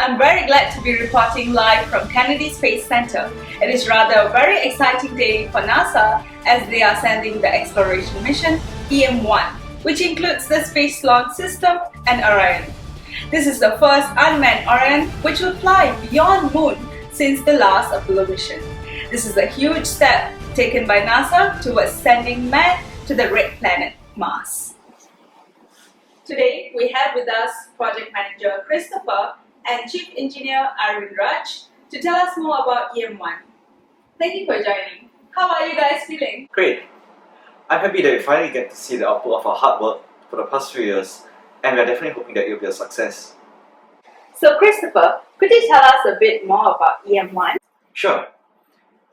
I'm very glad to be reporting live from Kennedy Space Center. It is rather a very exciting day for NASA as they are sending the exploration mission EM-1, which includes the Space Launch System and Orion. This is the first unmanned Orion which will fly beyond Moon since the last Apollo mission. This is a huge step taken by NASA towards sending man to the red planet Mars. Today we have with us Project Manager Christopher and Chief Engineer Arvind Raj to tell us more about EM-1. Thank you for joining. How are you guys feeling? Great. I'm happy that we finally get to see the output of our hard work for the past few years, and we are definitely hoping that it will be a success. So Christopher, could you tell us a bit more about EM-1? Sure.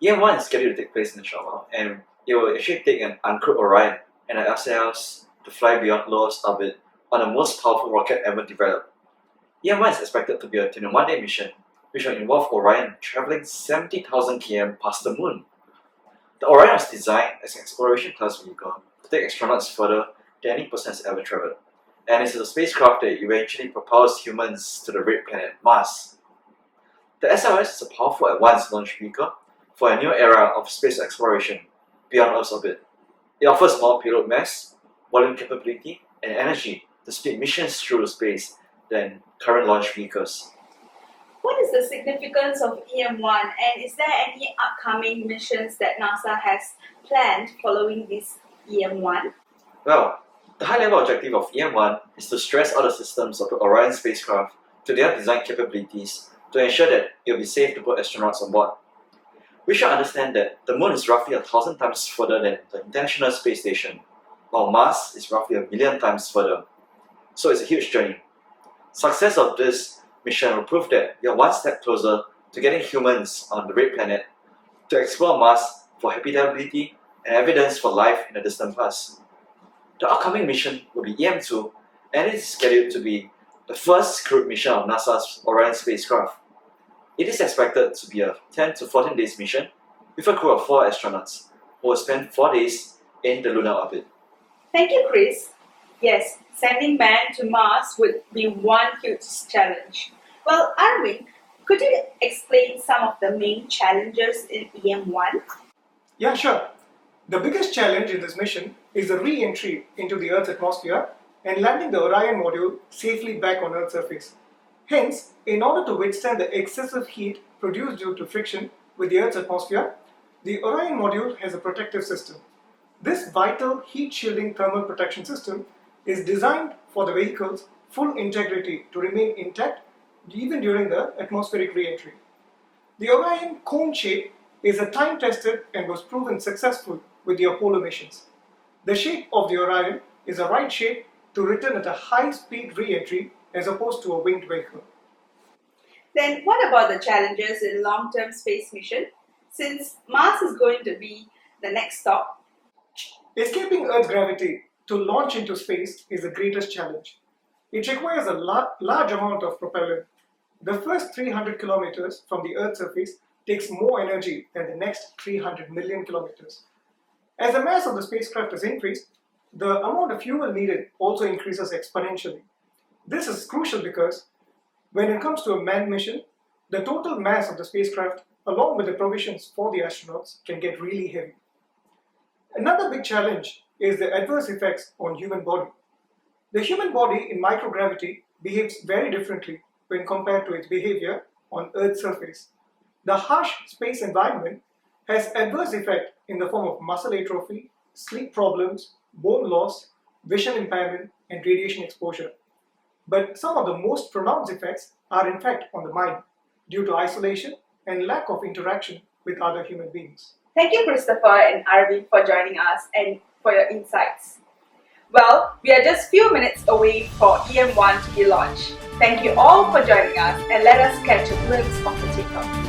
EM-1 is scheduled to take place in a short while, and it will actually take an uncrewed Orion and an SLS to fly beyond low Earth orbit on the most powerful rocket ever developed. EM-1 is expected to be a 21-day mission, which will involve Orion traveling 70,000 km past the Moon. The Orion was designed as an exploration-class vehicle to take astronauts further than any person has ever traveled, and it is a spacecraft that eventually propels humans to the red planet Mars. The SLS is a powerful advanced launch vehicle for a new era of space exploration beyond Earth's orbit. It offers more payload mass, volume capability, and energy to speed missions through space than current launch vehicles. What is the significance of EM-1, and is there any upcoming missions that NASA has planned following this EM-1? Well, the high-level objective of EM-1 is to stress all the systems of the Orion spacecraft to their design capabilities to ensure that it will be safe to put astronauts on board. We should understand that the Moon is roughly 1,000 times further than the International Space Station, while Mars is roughly 1,000,000 times further. So it's a huge journey. Success of this mission will prove that we are one step closer to getting humans on the red planet to explore Mars for habitability and evidence for life in the distant past. The upcoming mission will be EM-2, and it is scheduled to be the first crewed mission of NASA's Orion spacecraft. It is expected to be a 10 to 14 days mission with a crew of 4 astronauts who will spend 4 days in the lunar orbit. Thank you, Chris. Yes, sending man to Mars would be one huge challenge. Well, Arvind, could you explain some of the main challenges in EM-1? Yeah, sure. The biggest challenge in this mission is the re-entry into the Earth's atmosphere and landing the Orion module safely back on Earth's surface. Hence, in order to withstand the excessive heat produced due to friction with the Earth's atmosphere, the Orion module has a protective system. This vital heat-shielding thermal protection system is designed for the vehicle's full integrity to remain intact even during the atmospheric re-entry. The Orion cone shape is a time-tested and was proven successful with the Apollo missions. The shape of the Orion is a right shape to return at a high-speed re-entry as opposed to a winged vehicle. Then what about the challenges in long-term space mission, since Mars is going to be the next stop? Escaping Earth's gravity to launch into space is the greatest challenge. It requires a large amount of propellant. The first 300 kilometers from the Earth's surface takes more energy than the next 300 million kilometers. As the mass of the spacecraft is increased, the amount of fuel needed also increases exponentially. This is crucial because when it comes to a manned mission, the total mass of the spacecraft, along with the provisions for the astronauts, can get really heavy. Another big challenge is the adverse effects on human body. The human body in microgravity behaves very differently when compared to its behavior on Earth's surface. The harsh space environment has adverse effect in the form of muscle atrophy, sleep problems, bone loss, vision impairment, and radiation exposure. But some of the most pronounced effects are in fact on the mind due to isolation and lack of interaction with other human beings. Thank you, Christopher and Arvind, for joining us and for your insights. Well, we are just few minutes away for EM-1 to be launched. Thank you all for joining us, and let us catch a glimpse of the takeoff.